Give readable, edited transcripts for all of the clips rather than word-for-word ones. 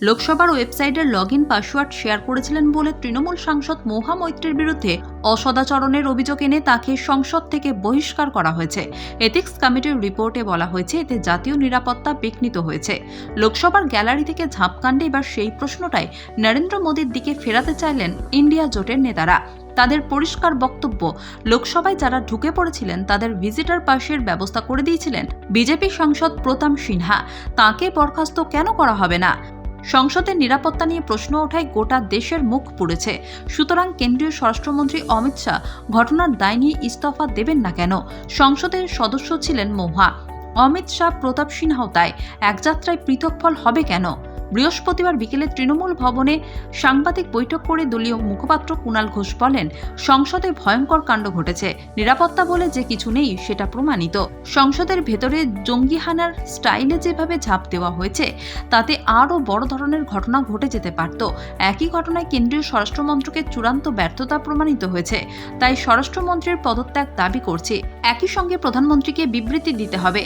লোকসভার ওয়েবসাইটের login password share করেছিলেন বলে তৃণমূল সাংসদ মহুয়া মৈত্রের বিরুদ্ধে অসদাচরণের অভিযোগ এনে তাকে সংসদ থেকে বহিষ্কার করা হয়েছে। এথিক্স কমিটির রিপোর্টে বলা হয়েছে, এতে জাতীয় নিরাপত্তা বিঘ্নিত হয়েছে। লোকসভার গ্যালারি থেকে ঝাঁপকাণ্ডে এবার সেই প্রশ্নটাই নরেন্দ্র মোদীর দিকে ফেরাতে চাইলেন ইন্ডিয়া জোটের নেতারা। তাদের পরিষ্কার বক্তব্য, লোকসভায় যারা ঢুকে পড়েছিলেন তাদের ভিজিটর পাসের ব্যবস্থা করে দিয়েছিলেন বিজেপি সাংসদ প্রতাপ সিনহা। তাঁকে বরখাস্ত কেন করা হবে না? সংসদের নিরাপত্তা নিয়ে প্রশ্ন ওঠায় গোটা দেশের মুখ পুড়েছে। সুতরাং কেন্দ্রীয় স্বরাষ্ট্রমন্ত্রী অমিত শাহ ঘটনার দায় নিয়ে ইস্তফা দেবেন না কেন? সংসদের সদস্য ছিলেন মহুয়া, অমিত শাহ, প্রতাপ সিনহাও তাই। এক যাত্রায় পৃথক ফল হবে কেন? বৃহস্পতিবার বিকেলে তৃণমূল ভবনে সাংবাদিক বৈঠক করে দলীয় মুখপাত্র কুণাল ঘোষ বলেন, সংসদে ভয়ঙ্কর কাণ্ড ঘটেছে। নিরাপত্তা বলে যে কিছু নেই সেটা প্রমাণিত। সংসদের ভেতরে জঙ্গিহানার স্টাইলে যেভাবে ঝাঁপ দেওয়া হয়েছে তাতে আরও বড় ধরনের ঘটনা ঘটে যেতে পারত। একই ঘটনায় কেন্দ্রীয় স্বরাষ্ট্রমন্ত্রকের চূড়ান্ত ব্যর্থতা প্রমাণিত হয়েছে। তাই স্বরাষ্ট্রমন্ত্রীর পদত্যাগ দাবি করছে। একই সঙ্গে প্রধানমন্ত্রীকে বিবৃতি দিতে হবে।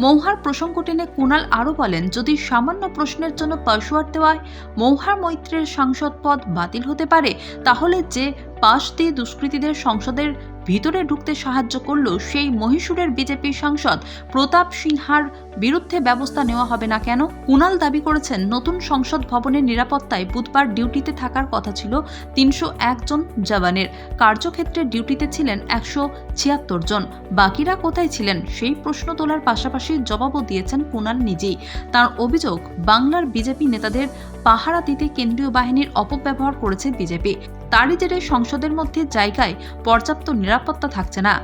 মহুয়ার প্রসঙ্গ টেনে কুণাল আরও বলেন, যদি সামান্য প্রশ্নের জন্য পাসওয়ার্ড দেওয়ায় মহুয়া মৈত্রের সাংসদ পদ বাতিল হতে পারে, তাহলে যে পাশ দিয়ে দুষ্কৃতীদের সংসদের ভিতরে ঢুকতে সাহায্য করল সেই মহীশূরের বিজেপি সাংসদ প্রতাপ সিনহার বিরুদ্ধে ব্যবস্থা নেওয়া হবে না কেন? কুণাল দাবি করেছেন, নতুন সংসদ ভবনের নিরাপত্তায় বুধবার ডিউটিতে থাকার কথা ছিল ৩০১ জন জওয়ানের। কার্যক্ষেত্রে ডিউটিতে ছিলেন ১৭৬ জন। বাকিরা কোথায় ছিলেন সেই প্রশ্ন তোলার পাশাপাশি জবাবও দিয়েছেন কুণাল নিজেই। তার অভিযোগ, বাংলার বিজেপি নেতাদের পাহারা দিতে কেন্দ্রীয় বাহিনীর অপব্যবহার করেছে বিজেপি। তারই জেরে সংসদের মধ্যে জায়গায় পর্যাপ্ত নিরাপত্তা থাকছে না।